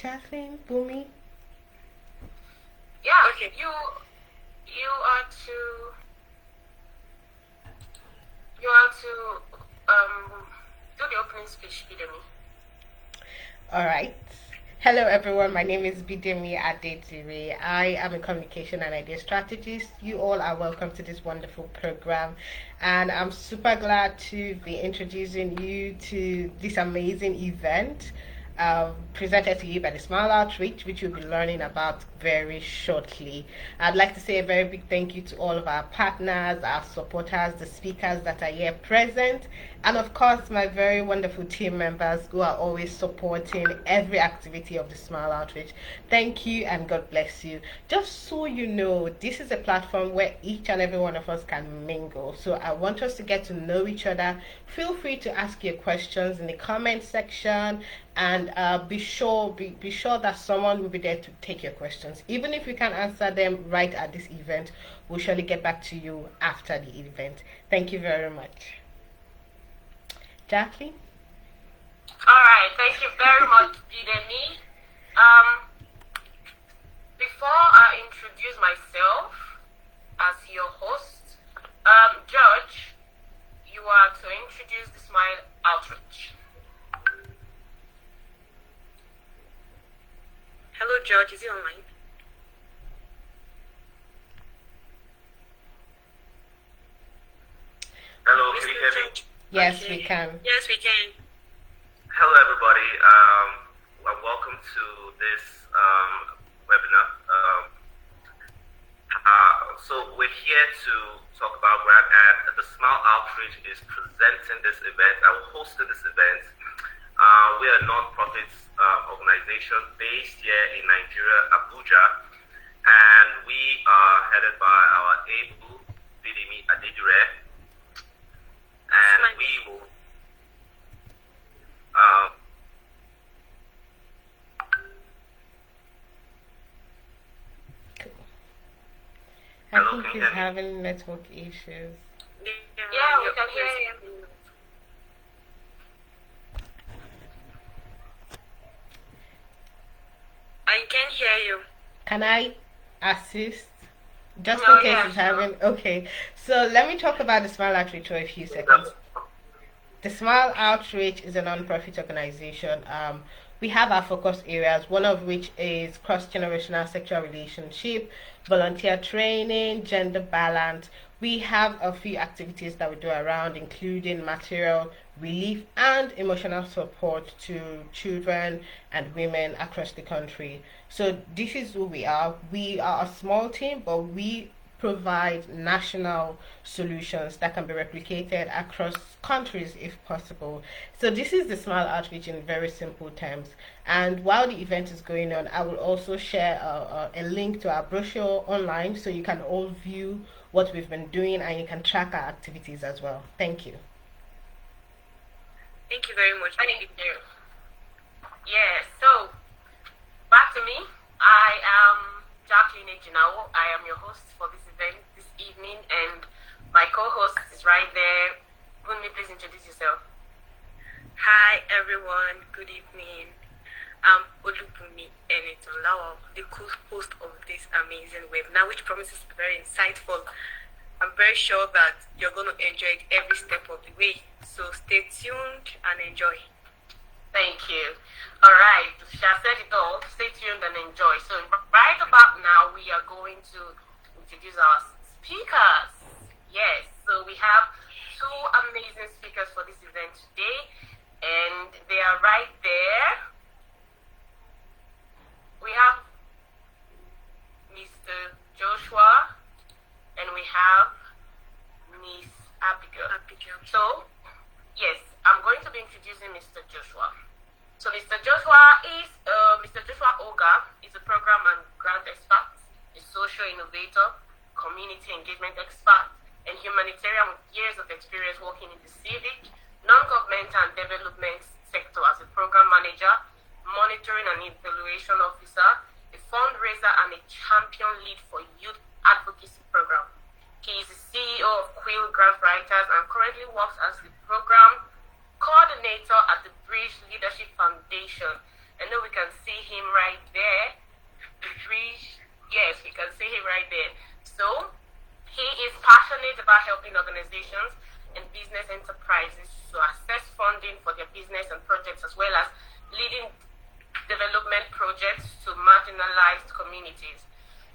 Jacqueline, Bumi. Yeah, okay. You are to do the opening speech, Bidemi. All right. Hello, everyone. My name is Bidemi Adetire. I am a communication and idea strategist. You all are welcome to this wonderful program, and I'm super glad to be introducing you to this amazing event presented to you by the Smile Outreach, which you'll be learning about very shortly. I'd like to say a very big thank you to all of our partners, our supporters, the speakers that are here present, and of course, my very wonderful team members who are always supporting every activity of the Smile Outreach. Thank you and God bless you. Just so you know, this is a platform where each and every one of us can mingle. So I want us to get to know each other. Feel free to ask your questions in the comment section, and be sure that someone will be there to take your questions. Even if you can't answer them right at this event, we'll surely get back to you after the event. Thank you very much. Jackie? All right, thank you very much, Bidemi. Before I introduce myself as your host, George, you are to introduce the Smile Outreach. Hello, George. Is he online? Hello, can you hear me? Yes, Okay. we can. Yes, we can. Hello, everybody. Welcome to this webinar. So we're here to talk about grant, and the Smile Outreach is presenting this event. We're hosting this event. We're a non-profit organization based here in Nigeria, Abuja, and we are headed by our able Bidemi Adedire. And we will I hello, think can you he's hear me? having network issues. Yeah, we can hear you. I can hear you. Can I assist? Just Oh, in case yeah, he's sure. having. Okay, so let me talk about the Smile Outreach for a few seconds. The Smile Outreach is a non-profit organization. We have our focus areas, one of which is cross-generational sexual relationship, volunteer training, gender balance. We have a few activities that we do around, including material relief and emotional support to children and women across the country. So this is who we are. We are a small team, but we provide national solutions that can be replicated across countries if possible. So this is the Smile Outreach in very simple terms. And while the event is going on, I will also share a link to our brochure online so you can all view what we've been doing and you can track our activities as well. Thank you. Thank you very much. Thank you. Yeah, so back to me. I am Jacqueline Ejinawo. I am your host for this event this evening, and my co-host is right there. Bunmi, please introduce yourself. Hi, everyone. Good evening. I'm Olubunmi Enitonlawa, the co-host of this amazing webinar, which promises to be very insightful. I'm very sure that you're going to enjoy it every step of the way. So stay tuned and enjoy. Thank you. All right, she has said it all. Stay tuned and enjoy. So right about now, we are going to introduce our speakers. Yes, so we have two amazing speakers for this event today, and they are right there. We have Mr. Joshua, and we have Miss Abigail. So, yes, I'm going to be introducing Mr. Joshua. So Mr. Joshua Oga is a program and grant expert, a social innovator, community engagement expert, and humanitarian with years of experience working in the civic, non-governmental and development sector as a program manager, monitoring and evaluation officer, a fundraiser, and a champion lead for youth advocacy program. He is the CEO of Quill Grant Writers and currently works as the program coordinator at the Bridge Leadership Foundation. I know we can see him right there. Yes, we can see him right there. So he is passionate about helping organizations and business enterprises to access funding for their business and projects, as well as leading development projects to marginalized communities.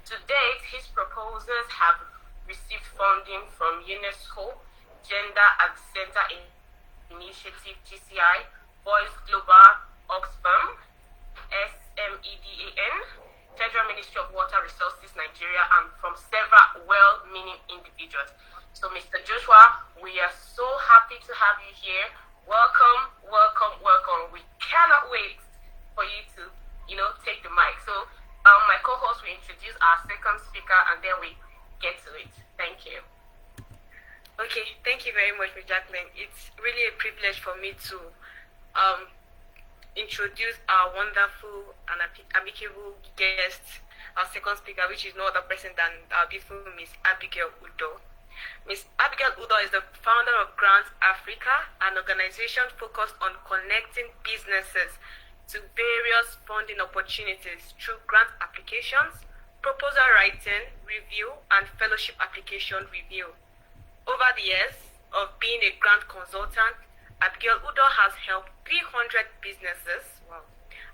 To date, his proposals have received funding from UNESCO, Gender and Center Initiative GCI, Voice Global, Oxfam, SMEDAN, Federal Ministry of Water Resources Nigeria, and from several well-meaning individuals. So, Mr. Joshua, we are so happy to have you here. Welcome, welcome, welcome. We cannot wait for you to, take the mic. So, my co-host will introduce our second speaker, and then we get to it. Thank you. Okay, thank you very much, Ms. Jacqueline. It's really a privilege for me to introduce our wonderful and amicable guest, our second speaker, which is no other person than our beautiful Miss Abigail Udo. Miss Abigail Udo is the founder of Grants Africa, an organization focused on connecting businesses to various funding opportunities through grant applications, proposal writing, review, and fellowship application review. Over the years of being a grant consultant, Abigail Udo has helped 300 businesses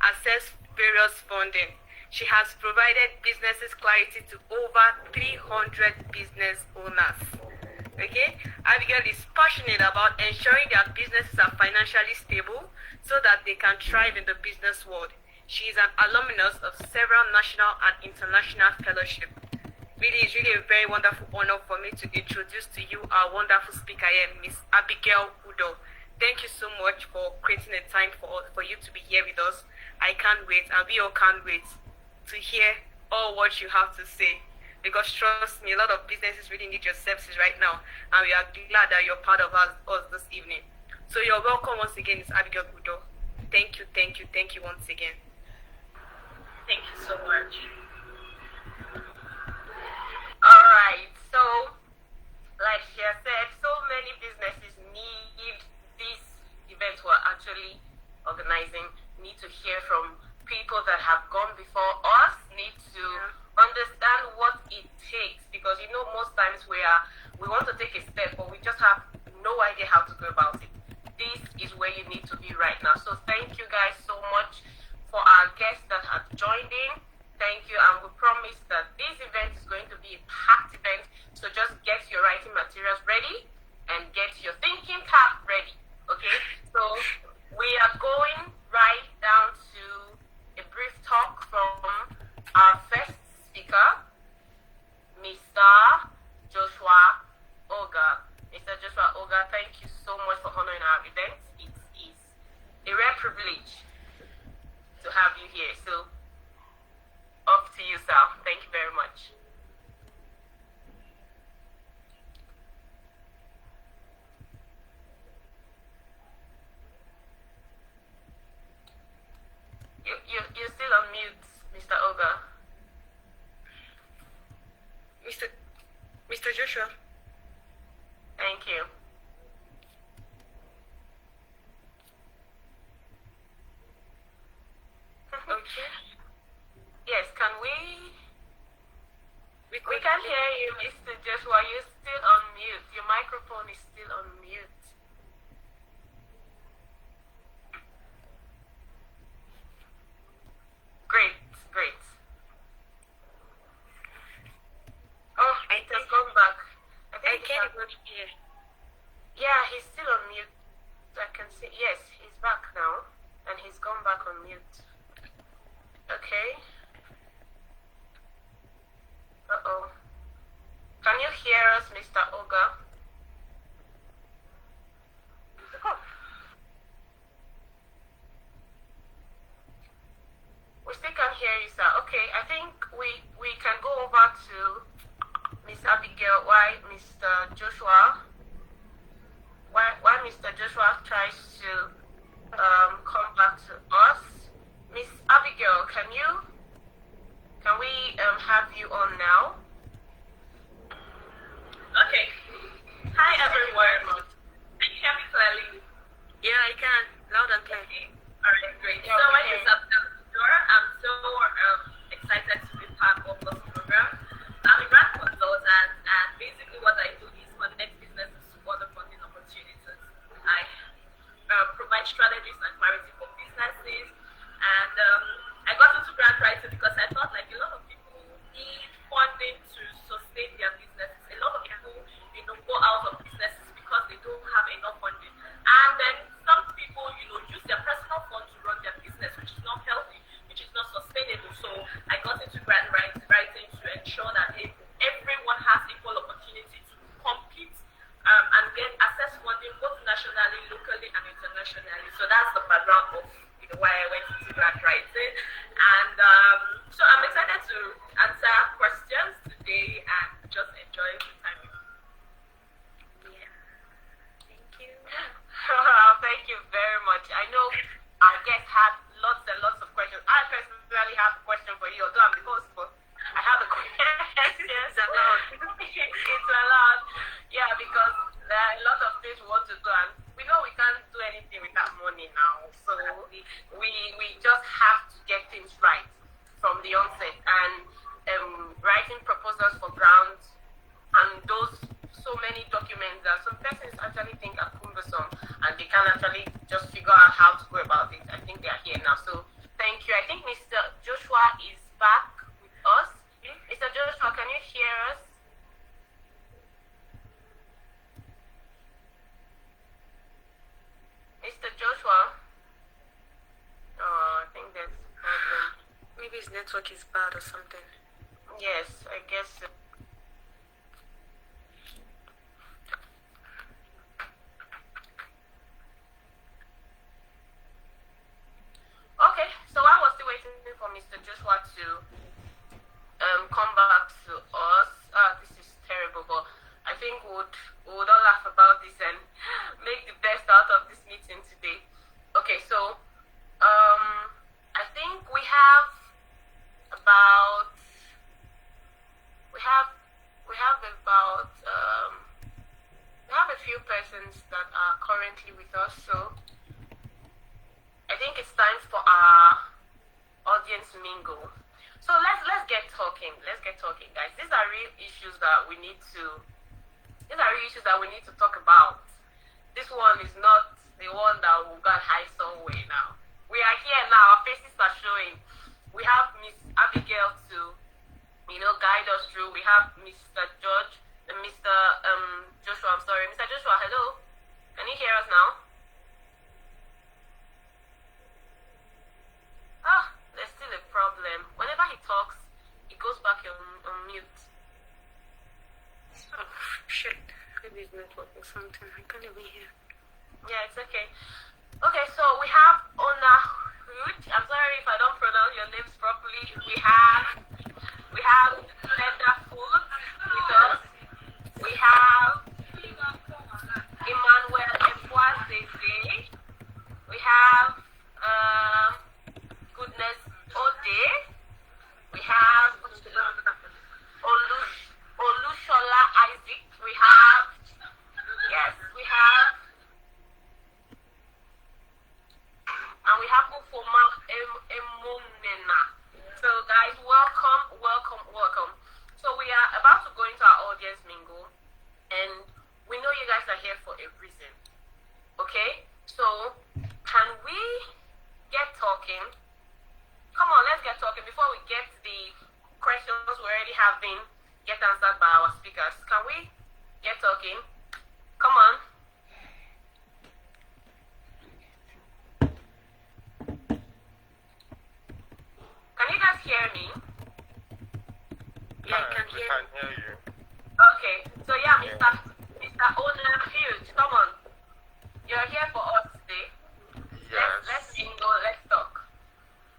access various funding. She has provided businesses clarity to over 300 business owners. Okay, Abigail is passionate about ensuring that businesses are financially stable so that they can thrive in the business world. She is an alumnus of several national and international fellowships. It's really a very wonderful honor for me to introduce to you our wonderful speaker here, Miss Abigail Udo. Thank you so much for creating a time for you to be here with us. I can't wait, and we all can't wait to hear all what you have to say. Because trust me, a lot of businesses really need your services right now, and we are glad that you're part of us this evening. So you're welcome once again, Miss Abigail Udo. Thank you once again. Thank you so much. All right, so like she has said, so many businesses need this event we're actually organizing, need to hear from people that have gone before us, need to understand what it takes, because most times we want to take a step, but we just have no idea how to go about it. This is where you need to be right now. So thank you guys so much for our guests that have joined in. Thank you, and we promise that this event is going to be a packed event, so just get your writing materials ready and get your thinking cap ready, okay? So we are going right down to a brief talk from our first speaker, Mr. Joshua Oga. Mr. Joshua Oga, thank you so much for honoring our event. It is a rare privilege to have you here. So off to you, sir. Thank you very much. You're still on mute, Mr. Oga. Mr. Joshua. Thank you. Okay. Yes, can we We can hear you, Mr. Joshua. You're still on mute. Your microphone is still on mute. Great. Oh, it has gone back. I can't even hear. Yeah, he's still on mute. I can see. Yes, he's back now, and he's gone back on mute. Okay. Uh-oh. Can you hear us, Mr. Oga? We still can hear you, sir. Okay, I think we can go over to Miss Abigail while Mr. Joshua tries to come back to us. Miss Abigail, can we have you on now? Okay. Hi everyone. Can you hear me clearly? Yeah, I can. Loud and clear. Okay. Alright, great. Yeah, So my okay. name is Abdul nationally, locally, and internationally. So that's the background of why I went into grant writing. And so I'm excited to answer questions today and just enjoy the time. Yeah. Thank you. Thank you very much. I know our guests had lots and lots of questions. I personally have a question for you, although I'm the host, but I have a question. It's allowed. It's allowed. Yeah, because there are a lot of things we want to do, and we know we can't do anything without money now. So we just have to get things right from the onset. And writing proposals for grants and those so many documents that some persons actually think are cumbersome and they can actually just figure out how to go about it. I think they are here now. So thank you. I think Mr. Joshua is back with us. Mr. Joshua, can you hear us? Mr. Joshua? Oh, I think there's a problem. Maybe his network is bad or something. Yes, I guess so. Okay, so I was still waiting for Mr. Joshua to come back to us. This is terrible, but I think we would all laugh about this and make the best out of this meeting today. Okay, so I think we have about we have a few persons that are currently with us, so I think it's time for our audience mingle. So let's get talking. Let's get talking, guys. These are real issues that we need to talk about. This one is not the one that we got high somewhere now. We are here now, our faces are showing. We have Miss Abigail to guide us through. We have Mr. George and Mr. Joshua, I'm sorry. Mr. Joshua, hello. Can you hear us now? There's still a problem. Whenever he talks, he goes back on mute. Oh, shit. Maybe his network or something. I can't even hear. Yeah, it's okay. Okay, so we have Ona Hood. I'm sorry if I don't pronounce your names properly. We have Linda Food with us. We have Emmanuel Efwazeze. We have Goodness Ode. We have Olushola Isaac. We have and we have Ufoma Emunena. So guys, welcome. So we are about to go into our audience mingle, and we know you guys are here for a reason. Okay? So can we get talking? Come on, let's get talking before we get the questions we already have been get answered by our speakers. Can we get talking? Come on. Can you guys hear me? Yeah, I can We hear. can't hear you. Okay. So yeah, Mr. Owner Huge, come on. You're here for us today. Yes. Let's mingle, let's talk.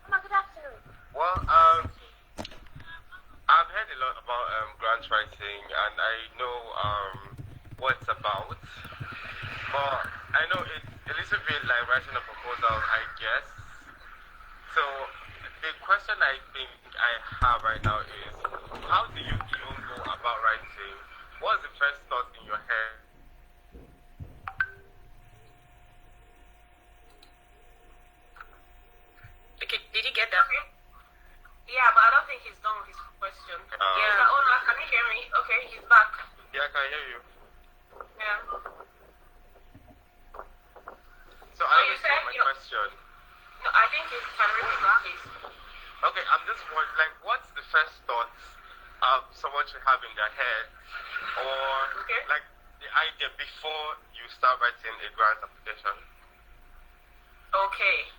Good afternoon. Well, I've heard a lot about grant writing, and I know what it's about. But I know it's a little bit like writing a proposal, I guess. So the question I think I have right now is, how do you even go about writing? What's the first thought in your head? Okay, did you get that? Yeah, but I don't think he's done with his question. Yeah. Mr. Owner, can you hear me? Okay, he's back. Yeah, I can hear you. Yeah. So I you understand said my you- question. No, I think you can repeat that, please. Okay, I'm just wondering, like, what's the first thought someone should have in their head, or Okay. like the idea before you start writing a grant application? Okay.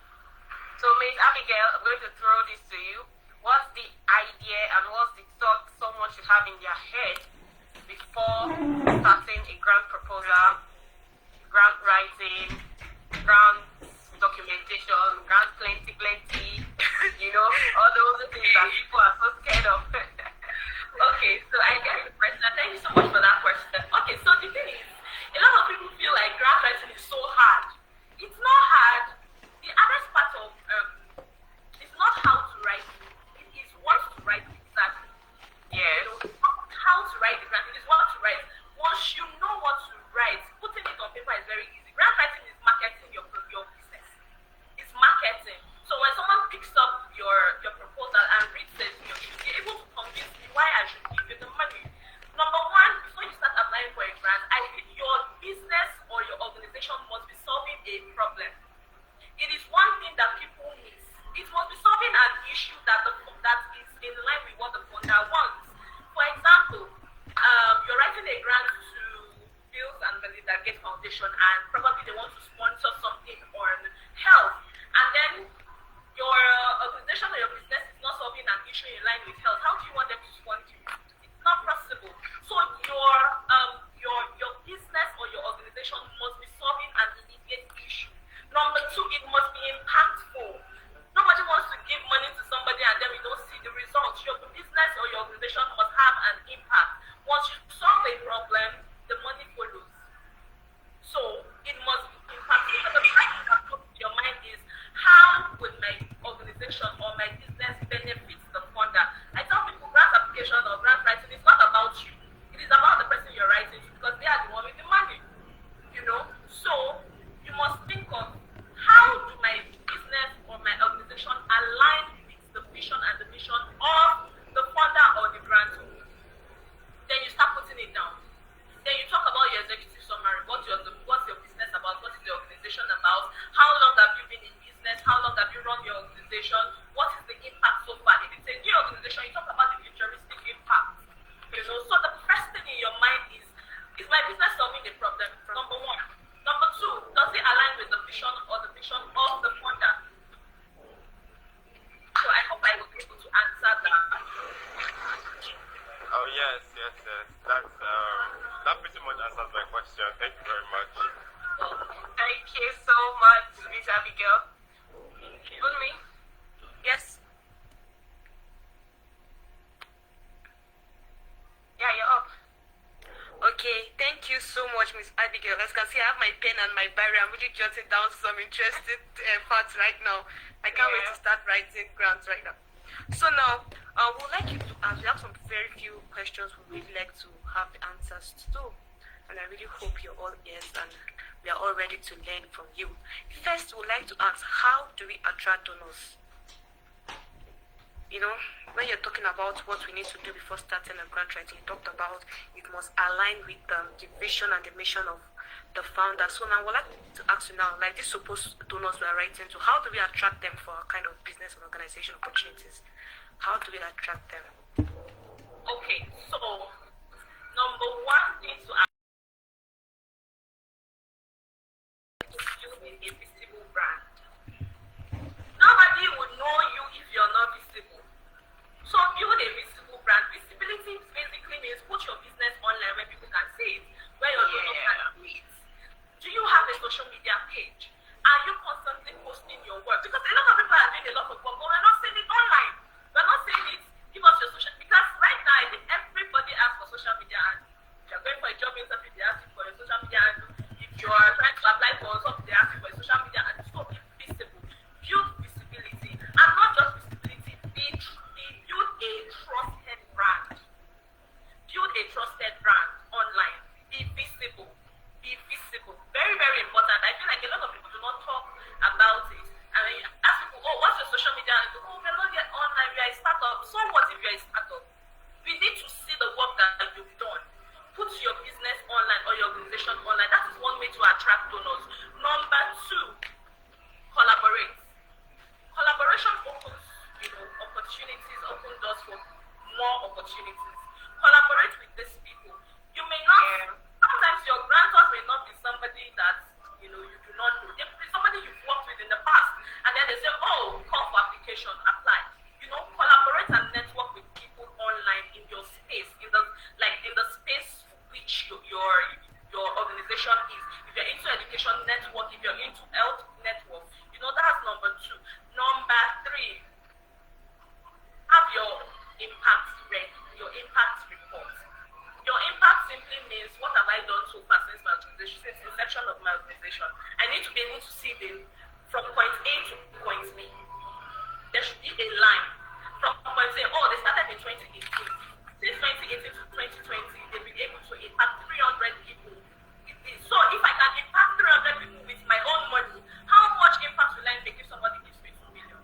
So, Miss Abigail, I'm going to throw this to you. What's the idea and what's the thought someone should have in their head before starting a grant proposal grant writing, grant documentation, grant plenty, all those things that people are so scared of. Okay, so I get the question. Thank you so much for that question. Okay, so the thing is, a lot of people feel like grant writing is so hard. It's not hard. The hardest part of it's not how to write it is what to write exactly. Yes. How to write the grant, it is what to write. Once you know what to write, putting it on paper is very easy. Grant writing is marketing your business. It's marketing. So when someone picks up your proposal and reads it, you're able to convince me why I should give you the money. Number one, before you start applying for a grant, I think your business or your organization must be solving a problem. It is one thing that people miss. It must be solving an issue that is in line with what the funder wants. For example, you're writing a grant to Bills and Melinda Gates Foundation, and probably they want to sponsor something on health, and then your organization or your business is not solving an issue in line with health. How do you want them to fund you? It's not possible. So your business or your organization must be solving an immediate issue. Number two, it must be impactful. Nobody wants to give money to somebody and then we don't see the results. Your business or your organization must have an impact. Once you solve a problem, the money follows. So it must be impactful. So the question that comes to your mind is, how would my organization or my business benefit the funder? I tell people grant application or grant writing is not about you. It is about the person you're writing to because they are the one with the money. So you must think of how do my business or my organization align with the vision and the mission of the funder or the grantor. Then you start putting it down. Then you talk about your executive summary. What's your business about? What is the organization about? How long have you been in business? How long have you run your organization? What is the impact so far? If it's a new organization, you talk about the futuristic impact. So the first thing in your mind is my business solving a problem? Number one. Number two, does it align with the vision or the mission of the funder? So I hope I will be able to answer that. Oh yes. That pretty much answers my question. Thank you very much. Thank you so much, Miss Abigail. Bunmi? Yes. Yeah, you're up. Okay, thank you so much, Miss Abigail. As you can see, I have my pen and my diary. I'm really jotting down some interesting parts right now. I can't wait to start writing grants right now. So now, we would like you to ask. We have some very few questions we would like to have the answers to. And I really hope you're all ears and we are all ready to learn from you. First, we would like to ask, how do we attract donors? When you're talking about what we need to do before starting a grant writing, you talked about it must align with the vision and the mission of the founder. So now I would like to ask you now, like these supposed donors we are writing to, how do we attract them for kind of business and organization opportunities? How do we attract them? Okay, so number one thing to build a visible brand. Nobody would know you if you're not visible. So build a visible brand. Visibility basically means put your business online where people can see it, where your donors can see it. Do you have a social media page? Are you constantly posting your work? Because a lot of people are doing a lot of work, but we're not seeing it online. We're not seeing it. Give us your social, because right now I think everybody asks for social media, and if you're going for a job interview, they ask you for your social media, and if you are trying to apply for something, they ask you for your social media, and so be visible. Build visibility, and not just visibility. Build a trusted brand. Build a trusted brand online. Be visible. Be visible. Very, very important. I feel like a lot of people do not talk about it. And when you ask people, oh, what's your social media? And they go, oh, we're not yet online. We are a startup. So what if you're a startup? We need to see the work that you've done. Put your business online or your organization online. That is one way to attract donors. Number two, collaborate. Collaboration opens, opportunities, open doors for more opportunities. Collaborate with these people. You may not, sometimes your grantors may not be somebody that, you do not know. They could be somebody you've worked with in the past. And then they say, oh, call for application, apply. Collaborate and network with people online in your space, in the space which your organization is. If you're into education, if you're into health network, you know, that's number 2. Number 3, have your impact ready, your impact report. Your impact simply means, what have I done so far since my organization, since inception of my organization? I need to be able to see them from point A to point B. There should be a line from point A. Oh, they started in 2018. Since 2018 to 2020, they've been able to impact 300 people. So if I can impact 300 people with my own money, how much impact will I make if somebody gives me 2 million?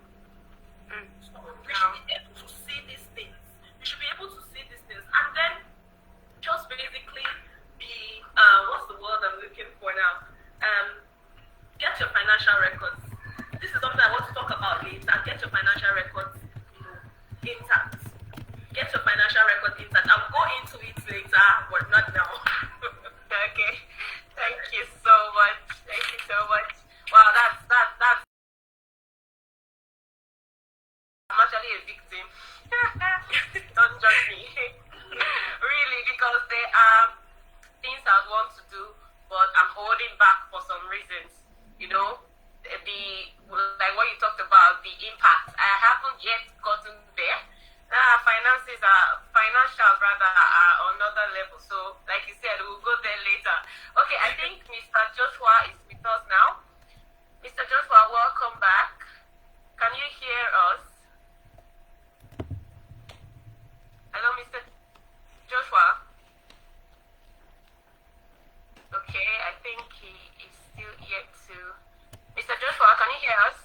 So we should be able to see these things. We should be able to see these things. And then just basically be, what's the word I'm looking for now? Get your financial records. This is something I want to talk about later. Get your financial records, intact. Get your financial record intact. I'll go into it later, but not now. Okay. Thank you so much. Thank you so much. Wow, that's. I'm actually a victim. Don't judge me. Really, because there are things I want to do, but I'm holding back for some reasons. You know, like what you talked about, the impact. I haven't yet gotten there. Financials rather are on another level. So, like you said, we'll go there later. Okay, I think Mr. Joshua is with us now. Mr. Joshua, welcome back. Can you hear us? Hello, Mr. Joshua. Okay, I think he is still yet to. Mr. Joshua, can you hear us?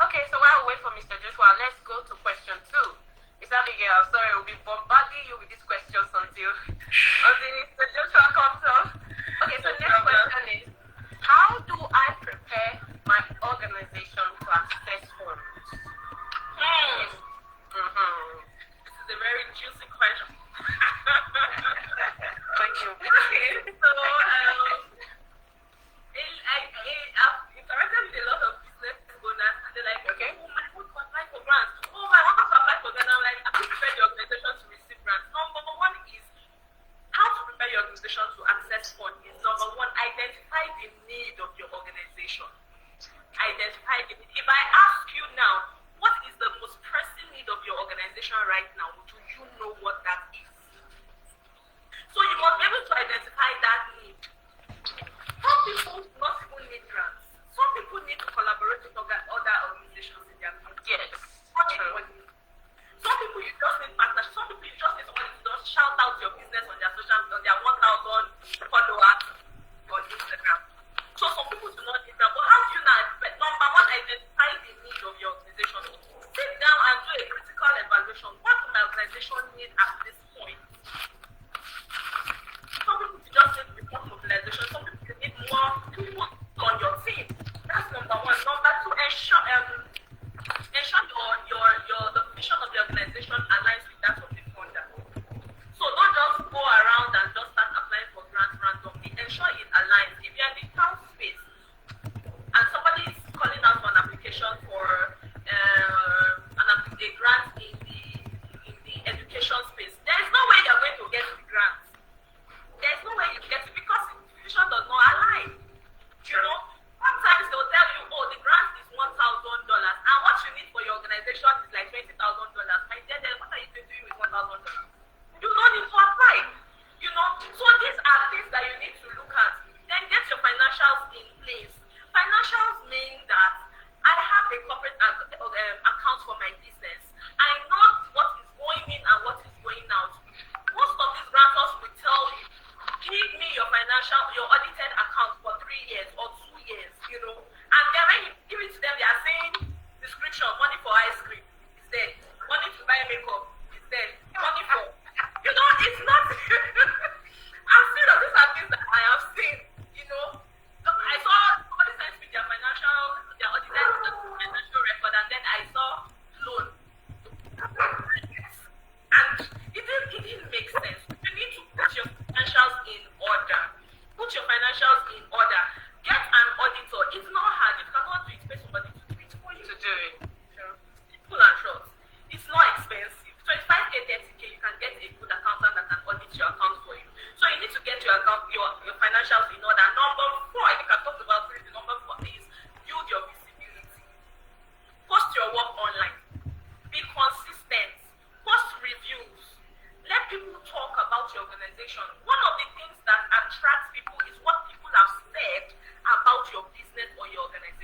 Okay, so while we wait for Mr. Joshua, let's go to question 2. Mr. Abigail, sorry, we'll be bombarding you with these questions until Mr. Joshua comes up. Okay, so next question is, how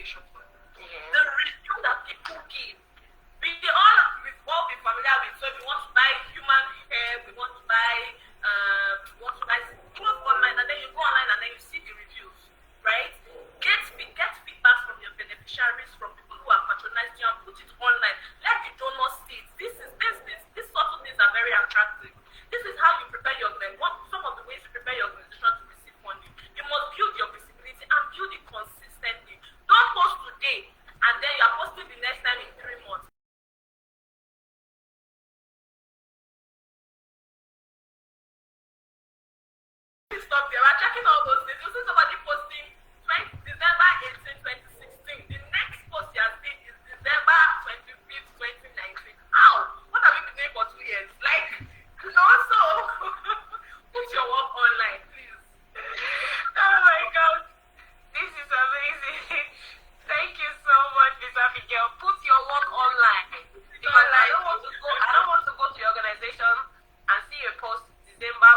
organization. Yeah. The review that people give, we've all been familiar with. So if we want to buy human hair, we want to buy clothes online, and then you go online and then you see the reviews, right? Get feedback from your beneficiaries, from people who are patronized you, and put it online. Let the donors see it. These sort of things are very attractive. This is how you prepare your organization. Some of the ways you prepare your organization to receive funding. You must build your visibility and build it consistently. Don't post today and then you are posting the next time in 3 months. Stop there. We're checking all those things. You see somebody posting December 18, 2016. The next post you are seeing is December 25th, 2019. How? What have you been doing for 2 years? Like, so put your work online, please. Oh my God, this is amazing. Thank you so much, Miss Abigail. Put your work online because I don't want to go to your organization and see a post December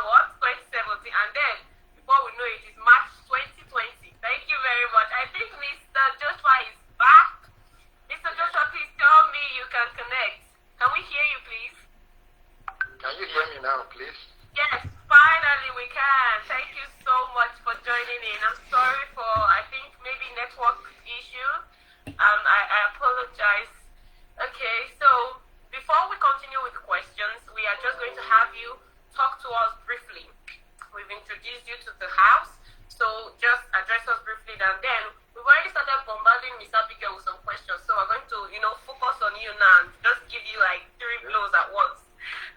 2017, and then before we know it is March 2020. Thank you very much. I think Mr. Joshua is back. Mr. Joshua, please tell me you can connect. Can we hear you, please? Can you hear me now, please? Yes, finally we can. Thank you so much for joining in. I'm sorry for, I think, maybe network issue. I apologize. Okay, so before we continue with questions, we are just going to have you talk to us briefly. We've introduced you to the house, so just address us briefly, and then we've already started bombarding Miss Abigail with some questions, so we're going to, focus on you now and just give you like 3 blows at once.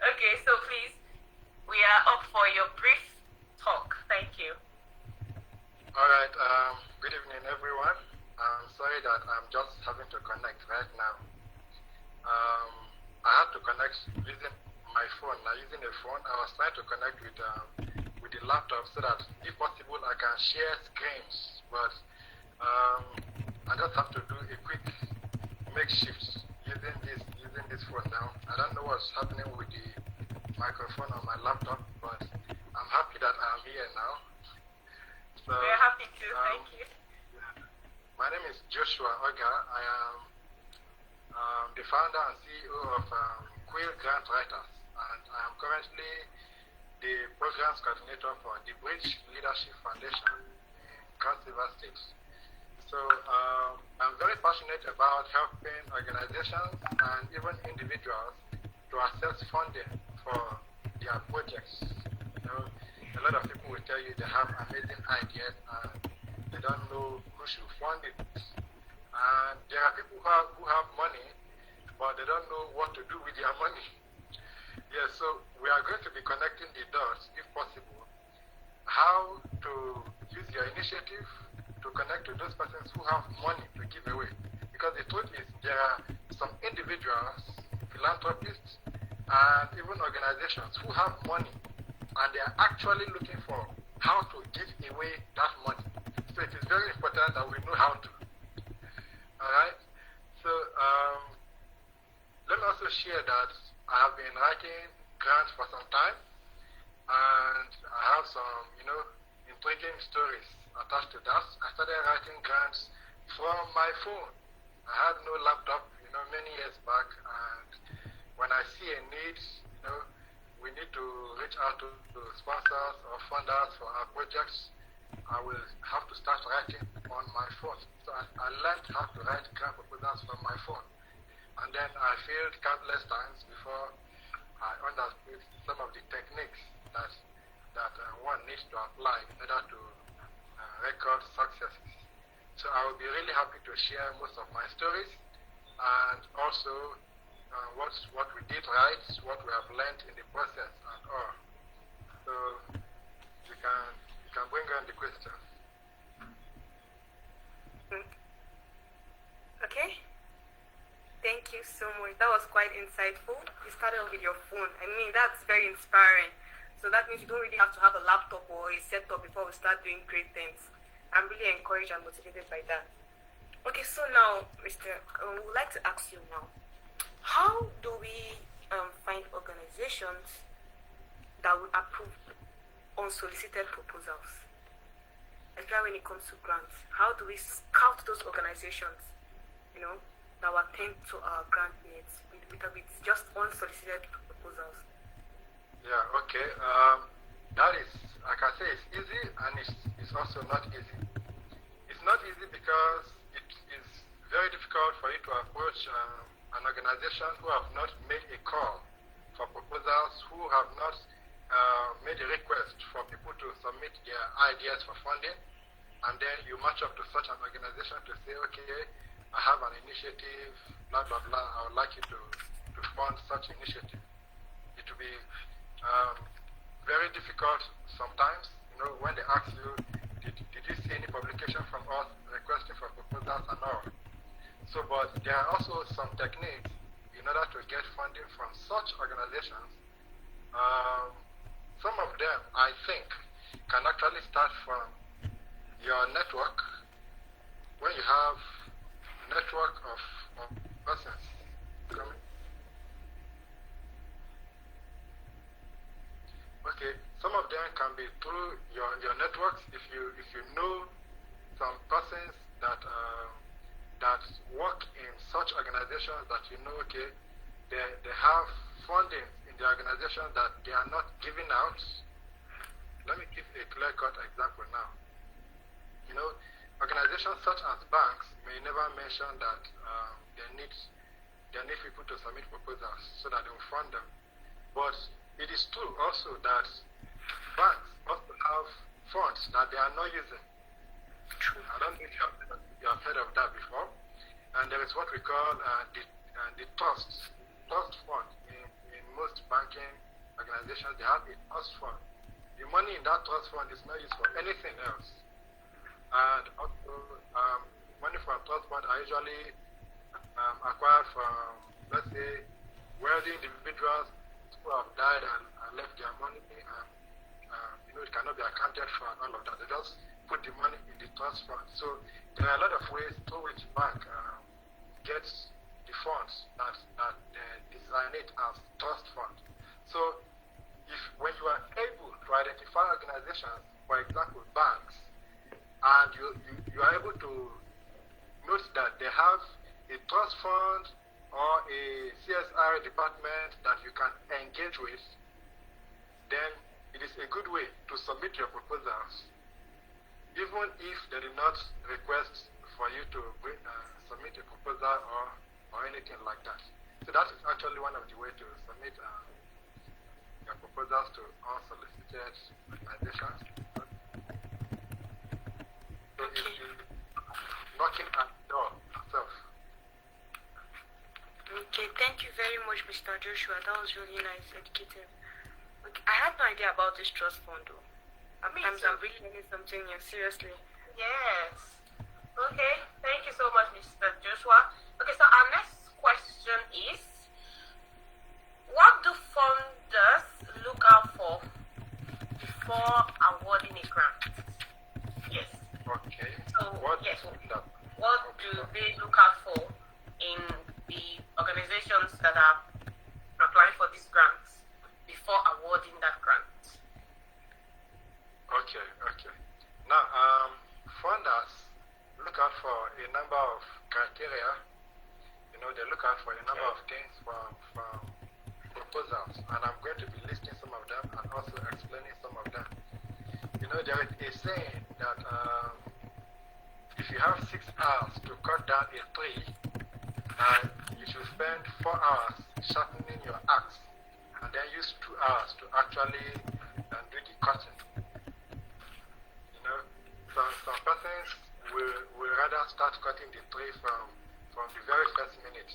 Okay, so please, we are up for your brief talk. Thank you. All right. Good evening, everyone. I'm sorry that I'm just having to connect right now. I had to connect using my phone. Now, using a phone, I was trying to connect with the laptop so that, if possible, I can share screens. But I just have to do a quick makeshift using this phone now. I don't know what's happening with the microphone on my laptop, but I'm happy that I'm here now. So, we're happy to. Thank you. My name is Joshua Oga. I am the founder and CEO of Quill Grant Writers, and I am currently the programs coordinator for the Bridge Leadership Foundation in Cross River State. So I'm very passionate about helping organizations and even individuals to access funding for their projects. A lot of people will tell you they have amazing ideas and they don't know who should fund it. And there are people who have money, but they don't know what to do with their money. Yes, so we are going to be connecting the dots, if possible, how to use your initiative to connect to those persons who have money to give away. Because the truth is, there are some individuals, philanthropists, and even organizations who have money, and they are actually looking for how to give away that money. So it is very important that we know how to. Alright? So let me also share that I have been writing grants for some time, and I have some, intriguing stories attached to that. I started writing grants from my phone. I had no laptop, many years back, and when I see a need, we need to reach out to sponsors or funders for our projects, I will have to start writing on my phone. So I learned how to write grant proposals from my phone. And then I failed countless times before I understood some of the techniques that one needs to apply in order to record successes. So I will be really happy to share most of my stories and also what we did right, what we have learned in the process and all. So you can bring on the question. Okay. Thank you so much. That was quite insightful. You started off with your phone. I mean, that's very inspiring. So that means you don't really have to have a laptop or a setup before we start doing great things. I'm really encouraged and motivated by that. Okay, so now, Mr. We would like to ask you now, how do we find organizations that will approve unsolicited proposals? Especially when it comes to grants. How do we scout those organizations organizations, that will attend to our grant needs with just unsolicited proposals. Yeah, okay. That is, like I say, it's easy and it's also not easy. It's not easy because it is very difficult for you to approach an organization who have not made a call for proposals, who have not made a request for people to submit their ideas for funding, and then you match up to such an organization to say, okay, I have an initiative, blah, blah, blah, I would like you to fund such initiative. It will be very difficult sometimes, when they ask you, did you see any publication from us requesting for proposals and all. So, but there are also some techniques in order to get funding from such organizations. Some of them, I think, can actually start from your network. When you have a network of persons coming. Okay, some of them can be through your networks. If you know some persons that that work in such organizations that okay, they have funding in the organization that they are not giving out. Let me give a clear-cut example now. Organizations such as banks may never mention that they need people to submit proposals so that they will fund them. But it is true also that banks also have funds that they are not using. I don't know if you have heard of that before. And there is what we call the trust fund. In most banking organizations, they have a trust fund. The money in that trust fund is not used for anything else. And also, money from trust fund are usually acquired from, let's say, wealthy individuals who have died and left their money, and it cannot be accounted for and all of that. They just put the money in the trust fund. So there are a lot of ways through which bank gets the funds that they designate as trust fund. So when you are able to identify organizations, for example banks, and you are able to note that they have a trust fund or a CSR department that you can engage with, then it is a good way to submit your proposals, even if they did not request for you to submit a proposal or anything like that. So that is actually one of the ways to submit your proposals to unsolicited organizations. So it's knocking at the door itself. Okay, thank you very much, Mr. Joshua. That was really nice, educative. Okay, I had no idea about this trust fund though. I'm really learning something new, seriously. Yes. Okay, thank you so much, Mr. Joshua. Okay, so our next question is, what do funders look out for before awarding a grant? Yes. Okay. So, What do they look out for in the organizations that are applying for these grants before awarding that grant? Okay. Now, funders look out for a number of criteria. They look out for a number of things from proposals, and I'm going to be listing some of them and also explaining some of them. There is a saying that if you have 6 hours to cut down a tree, you should spend 4 hours sharpening your axe, and then use 2 hours to actually do the cutting. Some persons will rather start cutting the tree from the very first minute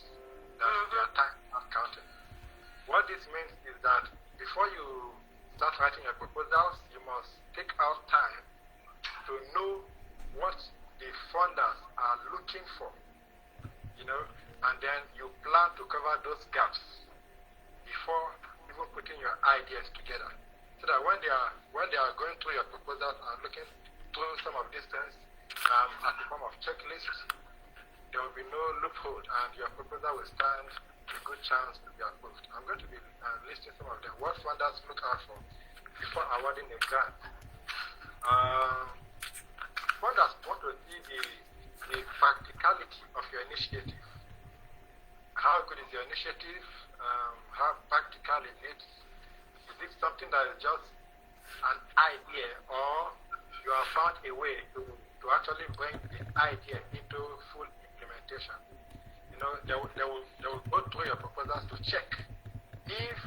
that their time is counted. What this means is that before you start writing your proposals, you must take out time to know what the funders are looking for, and then you plan to cover those gaps before even putting your ideas together, so that when they are going through your proposals and looking through some of these things as a form of checklists, there will be no loophole and your proposal will stand a good chance to be approved. I'm going to be listing some of them. What funders look out for before awarding a grant. Funders want to see the practicality your initiative. How good is your initiative? How practical is it? Is it something that is just an idea, or you have found a way to actually bring this idea into full implementation? You know, they will go through your proposals to check if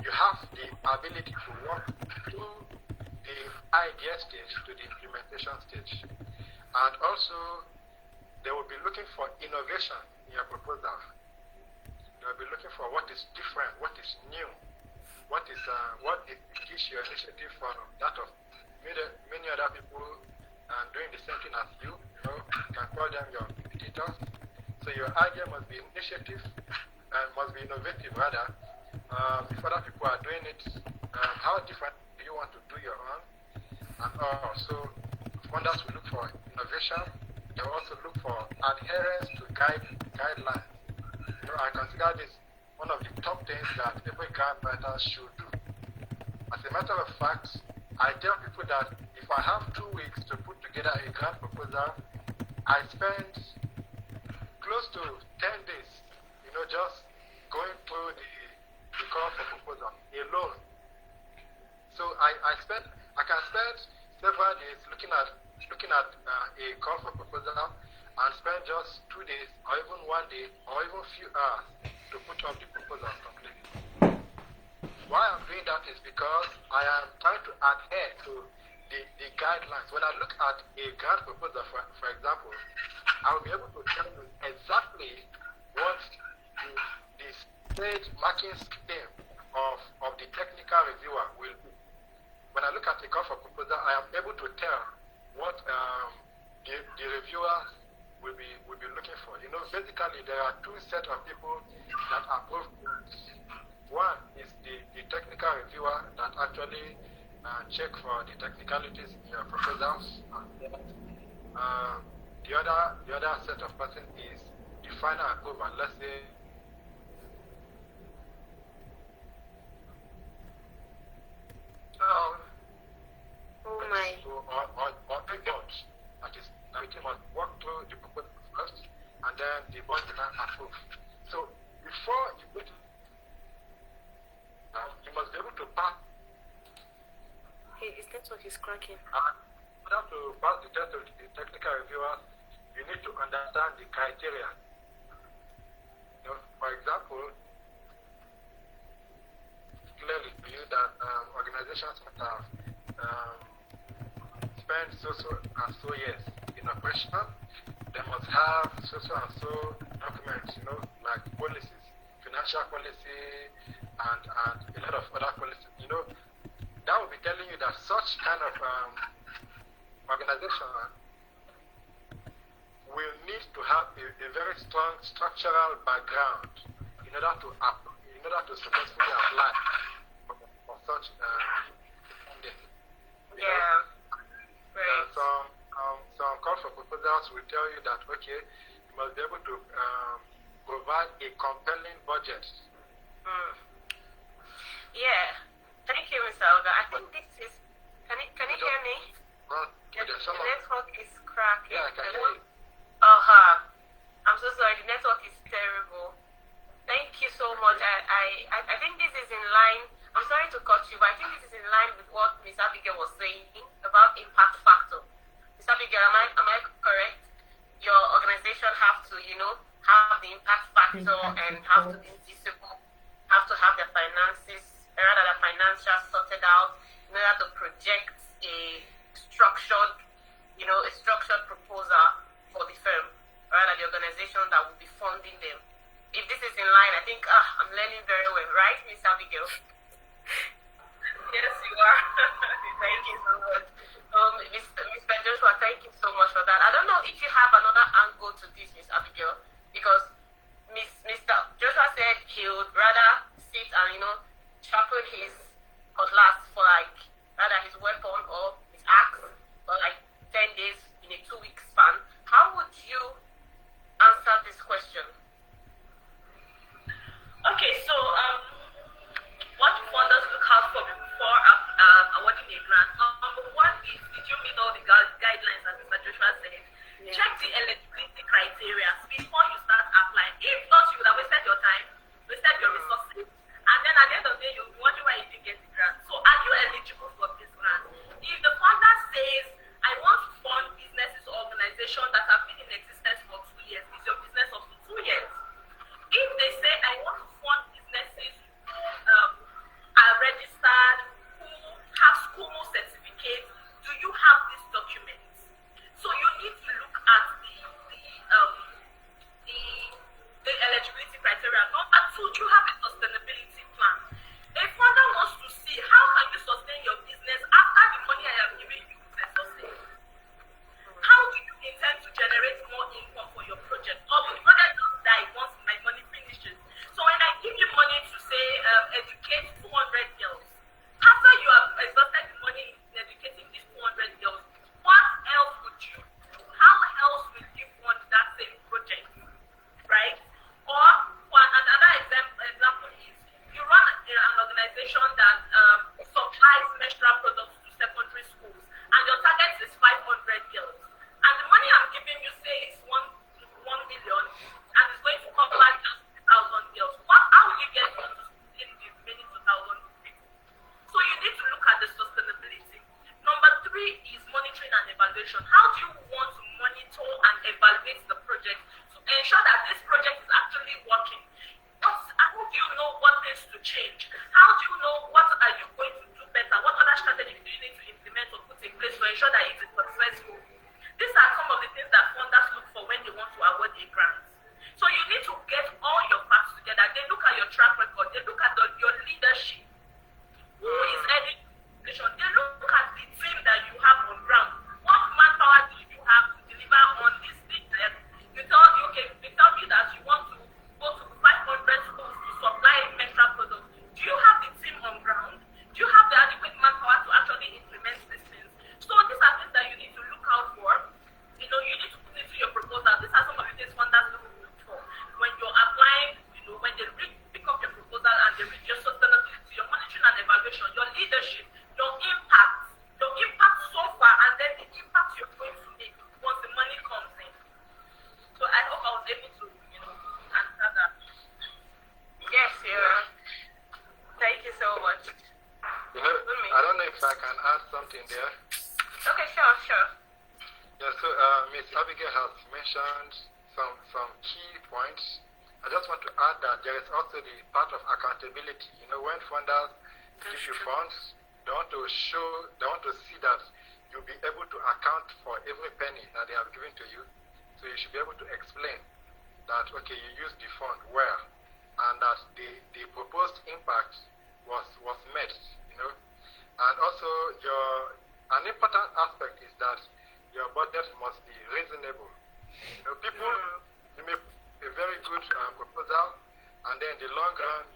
you have the ability to walk through the idea stage to the implementation stage. And also, they will be looking for innovation in your proposal. They will be looking for what is different, what is new, what distinguishes your initiative from that of many other people doing the same thing as you. You know, you can call them your competitors. So your idea must be initiative and must be innovative rather. If other people are doing it, how different do you want to do your own? And also, funders will look for innovation. They will also look for adherence to guidelines. You know, I consider this one of the top things that every grant writer should do. As a matter of fact, I tell people that if I have 2 weeks to put together a grant proposal, I spend close to 10 days, you know, just going through the call for proposal alone. So I can spend several days looking at a call for proposal and spend just 2 days or even 1 day or even a few hours to put up the proposal completely. Why I'm doing that is because I am trying to adhere to the guidelines. When I look at a grant proposal, for example, I will be able to tell you exactly what the stage marking scheme of the technical reviewer will be. When I look at a call for proposal, I am able to tell what the reviewers will be looking for. You know, basically there are 2 sets of people that approve grants. One is the technical reviewer that actually check for the technicalities in your proposals. The other set of person is the final approval. Let's say oh my. Or a board that is committee must walk through the proposal first, and then the board can approve. So before you put you must be able to pass. Hey, his network is cracking. In order to pass the test of the technical reviewers, you need to understand the criteria. You know, for example, clearly to you that organizations must have spent so and so years in operation. They must have so and so documents, you know, like policies, financial policy, and a lot of other policies. You know, that will be telling you that such kind of organization will need to have a very strong structural background in order to successfully apply for such funding. Yeah. Right. Some call for proposals will tell you that, okay, you must be able to provide a compelling budget. Yeah. Thank you, Mr. Olga. I think this is. Can you hear me? The network is cracking. Yeah, I can hear you. I'm so sorry. The network is terrible. Thank you so much. I think this is in line. I'm sorry to cut you, but I think this is in line with what Ms. Abigail was saying about impact factor. Ms. Abigail, am I correct? Your organization have to, you know, have the impact factor and have to be visible, have to have their finances, rather the financials sorted out in order to project a structured proposal for the firm, rather the organization that will be funding them. If this is in line, I think I'm learning very well, right, Ms. Abigail? Yes, you are. Thank you so much. Mr. Joshua, thank you so much for that. I don't know if you have another angle to this, Ms. Abigail, because Mr. Joshua said he would rather sit and, you know, sharpen his cutlass for rather his weapon or his axe for 10 days in a 2-week span. How would you answer this question? Okay, so what funders look out for before awarding a grant? Number one is, did you meet all the guidelines, as Mr. Joshua said? Check the eligibility criteria before you start applying. If not, you would have wasted your time, wasted your resources, and then at the end of the day, you'll be wondering why you didn't get the grant. So are you eligible for this grant? If the funder says, I want to fund businesses or organizations that have been in existence for 2 years, is your business up to 2 years? If they say, I want to fund businesses are registered, who have school certificates, do you have these documents? So you need to look at the eligibility criteria. Number two, do you have a sustainability plan? A funder wants to see how can you sustain your business after the money I have given you is exhausted. How do you intend to generate more income for your project? Or will the project just die once my money finishes? So when I give you money to say educate 200 girls, after you have exhausted the money in educating these 200 girls, what else would you do? How else would you fund that same project? Right? Or another example is you run an organization that supplies menstrual products to secondary schools, and your target is 500 girls. And the money I'm giving you say is 1 million, and it's going to cover just 2,000 girls. How will you get to sustain the remaining 2,000 people? So you need to look at the sustainability. Number three is monitoring and evaluation. How do you want to monitor and evaluate the project to ensure that this project is actually working? How do you know what needs to change? How do you know what are you going to do better? What other strategies do you need to implement or put in place to ensure that it is successful? These are some of the things that funders look for when they want to award a grant. So you need to get all your facts together. They look at your track record. They look at your leadership. Who is heading the organization? They look at the team that you have on ground. What manpower do you have to deliver on this thing? You tell me that you want to go to 500 schools to supply menstrual products. Do you have the team on ground? Do you have the adequate manpower to actually implement these things? So these are things that you need to look out for. You need to put into your proposal. These are some of the things funders look for when you're applying. When they pick up your proposal and they read your sustainability, your monitoring and evaluation, your leadership, your impact so far, and then the impact you're going to make once the money comes in. So I hope I was able to, answer that. Yes, yeah. Thank you so much. I don't know if I can add something there. Okay, sure. Yeah, so Ms. Abigail has mentioned some key points. I just want to add that there is also the part of accountability. When funders give you funds, they want to see that you'll be able to account for every penny that they have given to you. So you should be able to explain that, okay, you used the fund well, and that the proposed impact was met, And also an important aspect is that your budget must be reasonable. People, you make a very good proposal, and then in the long run,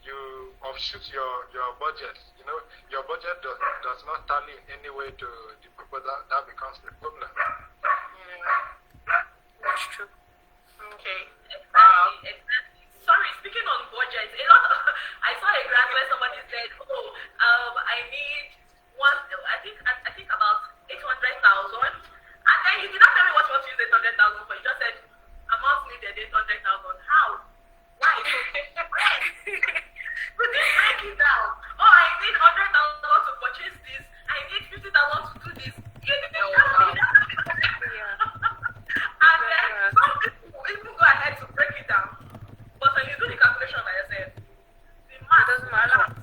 you offshoot your budget. Your budget does not tally in any way to the proposal. That becomes a problem. That's true. Okay. Exactly. Sorry, speaking on budget, I saw a grant where somebody said, I need I think about 800,000, and then you did not tell me what you want to use 800,000 for. You just said amount needed 800,000. How? Why? Could you break it down? Oh, I need 100,000 to purchase this. I need 50,000 to do this. You didn't tell me that. And then some people even go ahead to break it down. But when you do the calculation by yourself, the math doesn't matter.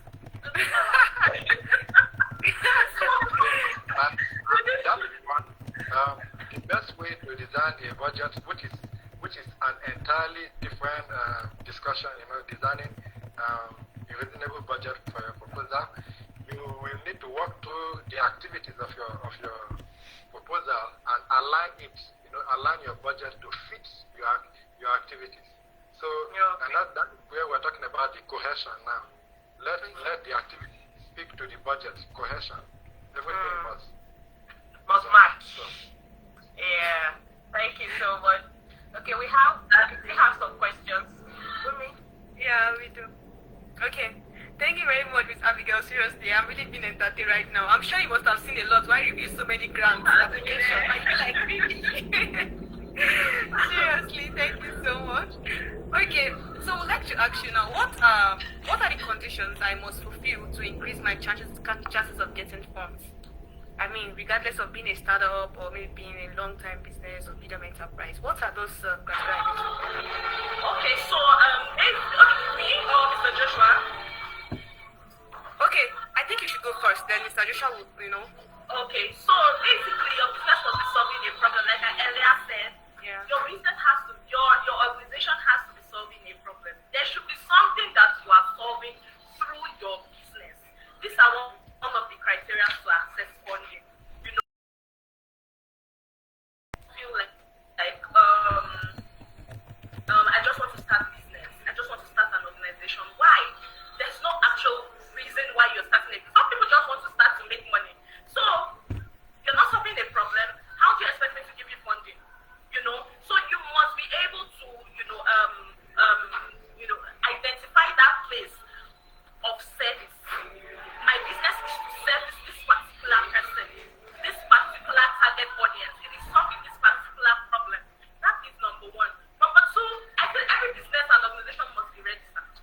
The best way to design a budget, which is an entirely different discussion, designing a reasonable budget for your proposal, you will need to walk through the activities of your proposal and align it, align your budget to fit your activities. So, and that's where we're talking about the cohesion now. Let the activity speak to the budget, cohesion. Everything must match. So. Yeah, thank you so much. Okay, we have some questions. Yeah, we do. Okay. Thank you very much, Miss Abigail. Seriously, I'm really being entertained right now. I'm sure you must have seen a lot. Why review so many grants applications? I feel like really my chances of getting funds? I mean, regardless of being a startup or maybe being a long-time business or medium enterprise, what are those criteria? Okay, so me or Mr. Joshua? Okay, I think you should go first. Then Mr. Joshua will, Okay, so basically your business must be solving a problem. Like I earlier said, Yeah. your business has to, your organization has to be solving a problem. There should be something that you are solving through your business. These are one of the criteria to access funding. You know, feel like I just want to start business. I just want to start an organization. Why? There's no actual reason why you're starting it. Some people just want to start to make money. So you're not solving a problem. How do you expect me to give you funding? You know, so you must be able to, identify that place of service. My business is to service this particular person, this particular target audience. It is solving this particular problem. That is number one. Number two, I think every business and organization must be registered.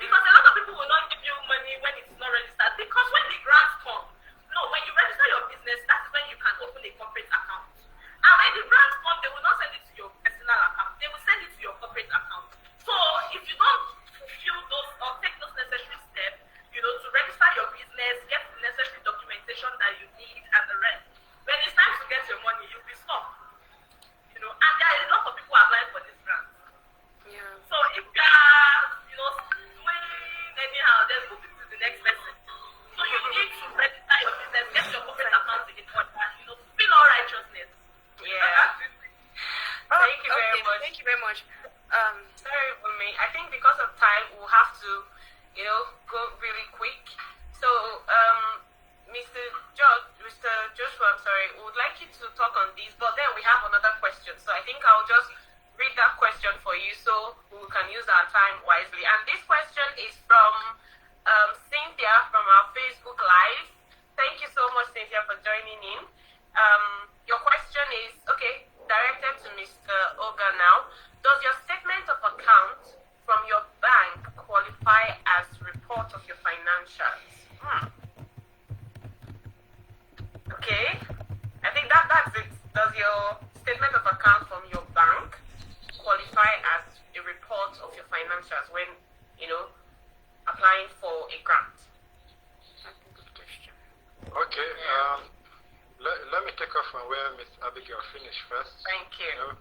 Because a lot of people will not give you money when it's not registered. Because when the grants come, no, when you register your business, that's when you can open a corporate account. And when the grants come, they will not send it to your personal account. They will send it to your corporate account. So if you don't fulfill those or take those necessary steps, to register your business, get the necessary documentation that you need and the rest, when it's time to get your money, you'll be stuck. And there are a lot of people applying for this grant. Yeah. So if you are, doing anyhow, then move it to the next person. So you need to register your business, get your corporate account in order, and fulfill all righteousness. Yeah. Thank you very much. Thank you very much. Sorry, Wumi. I think because of time, we'll have to, go really quick. So, Mr. Joshua, I'm sorry, we would like you to talk on this, but then we have another question. So I think I'll just read that question for you so we can use our time wisely. And this question is from Cynthia from our Facebook Live. Thank you so much, Cynthia, for joining in. Your question is, directed to Mr. Oga now. Does your statement of account from your bank qualify as report of your financials? Okay, I think that's it. Does your statement of account from your bank qualify as a report of your financials when, applying for a grant? That's a good question. Okay, let me take off from where Ms. Abigail finished first. Thank you.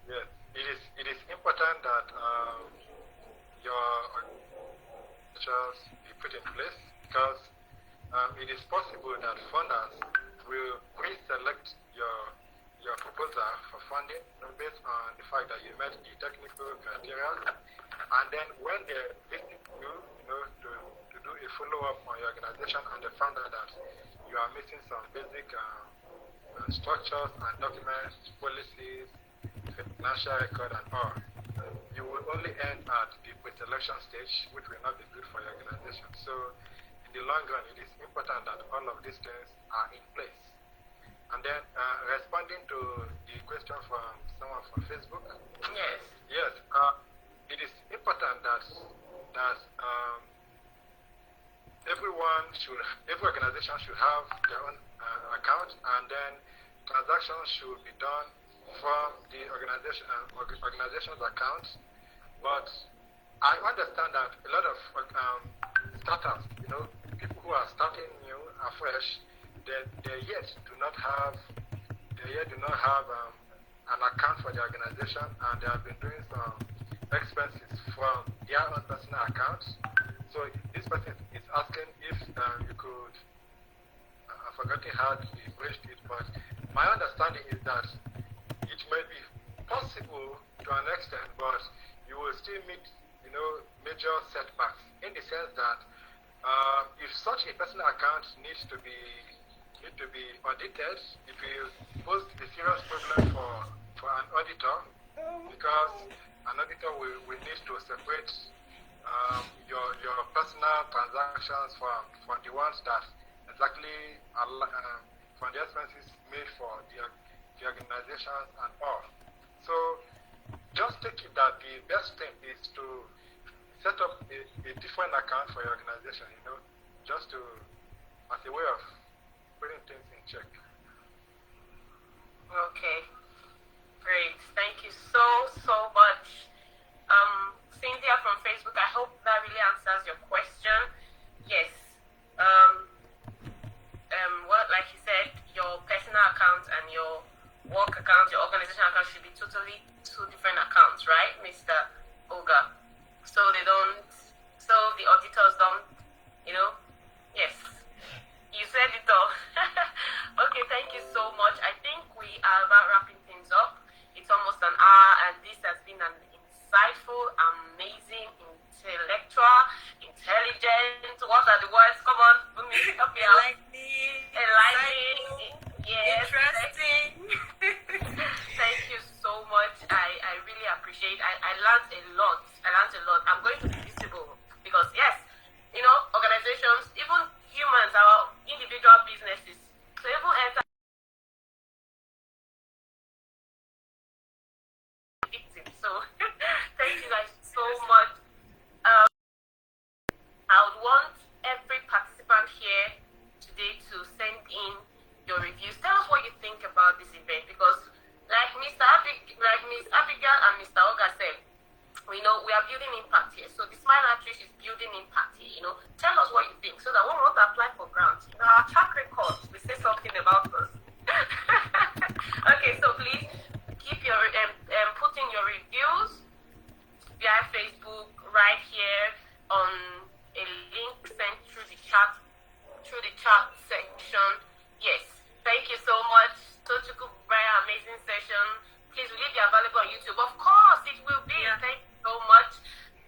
Yes, it is important that your financials be put in place because it is possible that funders will pre-select your proposal for funding based on the fact that you met the technical criteria, and then when they listen to you, to do a follow-up on your organization and they found out that you are missing some basic structures and documents, policies, financial record and all, you will only end at the pre-selection stage, which will not be good for your organization. So in the long run, it is important that all of these things are in place. And then responding to the question from someone from Facebook. Yes, it is important that every organization should have their own account, and then transactions should be done from the organization's account. But I understand that a lot of startups, people who are starting new, afresh, they yet do not have an account for the organization, and they have been doing some expenses from their own personal accounts. So this person is asking if you could, I've forgotten how he bridged it, but my understanding is that it may be possible to an extent, but you will still meet, major setbacks in the sense that if such a personal account needs to be audited, it will pose a serious problem for an auditor, because an auditor will need to separate your personal transactions from the ones that exactly from the expenses made for the organizations and all. So just take it that the best thing is to set up a different account for your organization, just to, as a way of putting things in check. Okay, great. Thank you so much. Cynthia from Facebook, I hope that really answers your question. Yes. What, like you said, your personal account and your work account, your organization account should be totally two different accounts, right, Mr. Oga? So they don't, so the auditors don't, you know? Yes. You said it all. Okay, thank you so much. I think we are about wrapping things up. It's almost an hour, and this has been an insightful, amazing, intellectual, intelligent. What are the words? Come on, Bumi, help me out. Enlightening. Yes. Interesting. Thank you so much. I really appreciate. I learned a lot. I'm going to be visible because yes, you know, organizations, even humans, our individual businesses, so even enter victims. So thank you guys so much. I would want every participant here today to send in your reviews. Tell us what you think about this event because like Miss Abigail and Mr. Oga said, we know we are building impact here. So the Smile Outreach is building impact here, you know. Tell us what you think so that when we want to apply for grants, in our track record, we say something about us. Okay, so please keep your putting your reviews via Facebook right here on a link sent through the chat section. Yes, thank you so much. Tochukwu, very amazing session. Please, will it be available on YouTube? Of course, it will be. Yeah. Thank you so much.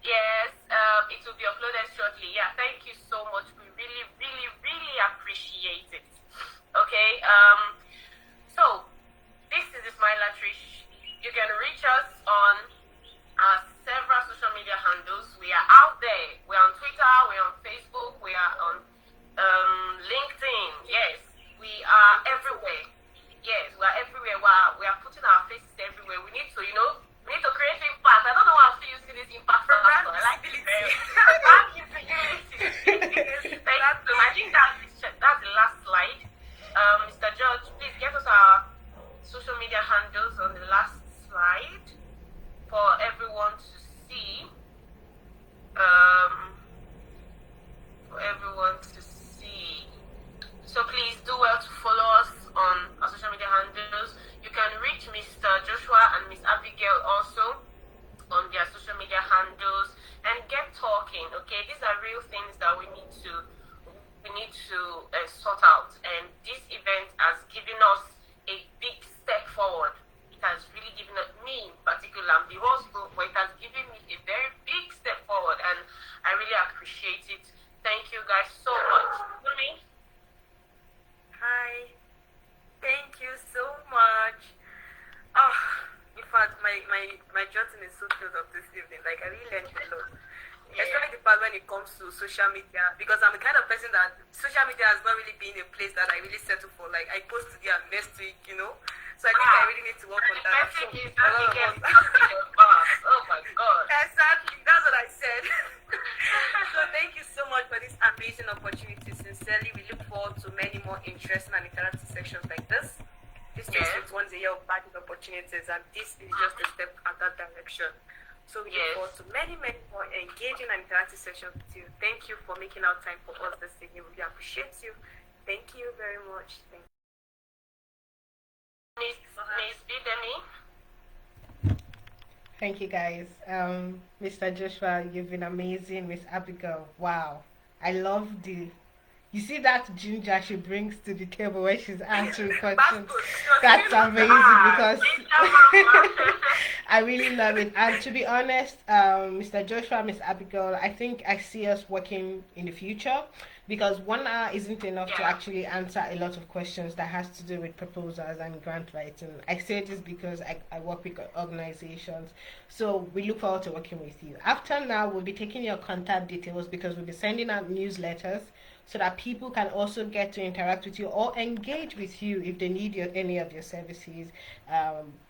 Yes, it will be uploaded shortly. Yeah, thank you so much. We really, really, really appreciate it. Okay, so this is the Smile Outreach. You can reach us on our several social media handles. We are out there. We're on Twitter, we're on Facebook, we are on LinkedIn. Yes, we are everywhere. Yes, we are everywhere. We are putting our faces everywhere. We need to, you know, we need to create impact. I don't know why I'm still using this impact. I like it. Thank you. I think that's the last slide. Mr. George, please get us our social media handles on the last slide for everyone to see. For everyone to see. So please do well to follow us on our social media handles. You can reach Mr. Joshua and Miss Abigail also on their social media handles and get talking. Okay, these are real things that we need to sort out. And this event has given us a big step forward. It has really given me in particular, I'm the host, but it has given me a very big step forward, and I really appreciate it. Thank you guys so much. Bumi? Hi. Thank you so much. Oh, in fact, my journey is so filled up this evening. Like, I really learned a lot. Yeah. Especially the part when it comes to social media, because I'm the kind of person that social media has not really been a place that I really settle for. Like, I post today and next week, you know. So I think I really need to work on that. Oh my God. Exactly, that's what I said. So thank you so much for this amazing opportunity. Sincerely, we look forward to many more interesting and interactive sections like this. This is once a year of batting opportunities, and this is just a step in that direction. So we look forward to many, many more engaging and interactive sessions with you. Thank you for making out time for us this evening. We appreciate you. Thank you very much. Thank you. Miss Bidemi? Thank you, guys. Mr. Joshua, you've been amazing. Miss Abigail, wow. I love you see that ginger she brings to the table when she's answering questions. That's amazing because I really love it. And to be honest, Mr. Joshua, Miss Abigail, I think I see us working in the future because 1 hour isn't enough to actually answer a lot of questions that has to do with proposals and grant writing. I say this because I work with organizations. So we look forward to working with you. After now, we'll be taking your contact details because we'll be sending out newsletters so that people can also get to interact with you or engage with you if they need any of your services.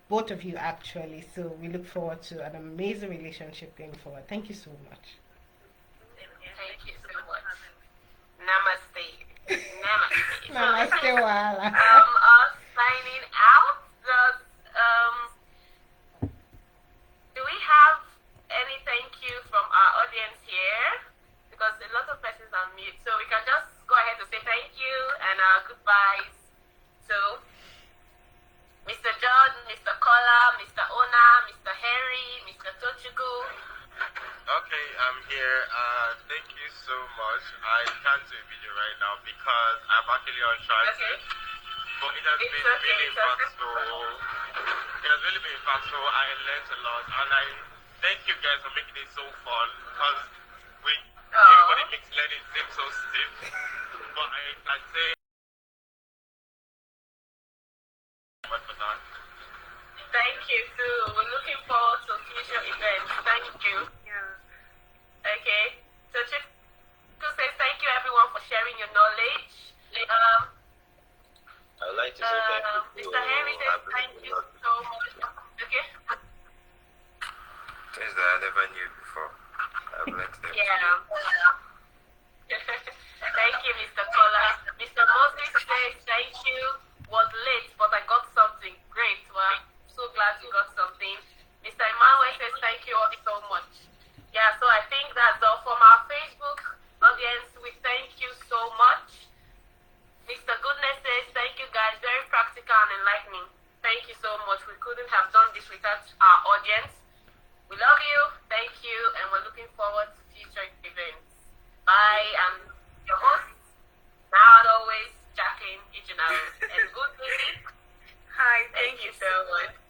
Both of you actually. So we look forward to an amazing relationship going forward. Thank you so much. Thank you so much. Namaste, Wala. Signing out. Do we have any thank you from our audience here? Because a lot of persons are mute, so we can just go ahead to say thank you and goodbyes. So, Mr. John, Mr. Kola, Mr. Ona, Mr. Harry, Mr. Tochugu. Okay, I'm here. Thank you so much. I can't do a video right now because I'm actually on transit. Okay. But it has been really impactful. It has really been impactful. I learned a lot, and I thank you guys for making it so fun. Because everybody makes learning seem so stiff, but I can say much for that. Thank you too. We're looking forward to future events. Thank you. Yeah. Okay. So just to say thank you everyone for sharing your knowledge. I would like to say thank you. Mr. Henry says thank you so much. Okay. Things that I never knew before. I've learned them. Yeah. Thank you, Mr. Kola. Mr. Moses says thank you. Was late, but I got something. Great. Well, so glad you got something. Mr. Emmanuel says thank you all so much. Yeah, so I think that's all from our Facebook audience. We thank you so much. Mr. Goodness says thank you guys. Very practical and enlightening. Thank you so much. We couldn't have done this without our audience. We love you. Thank you. And we're looking forward to future events. Bye. And your host, now and always, Jacqueline Ijinaro. And good music. Hi, Thank you so much.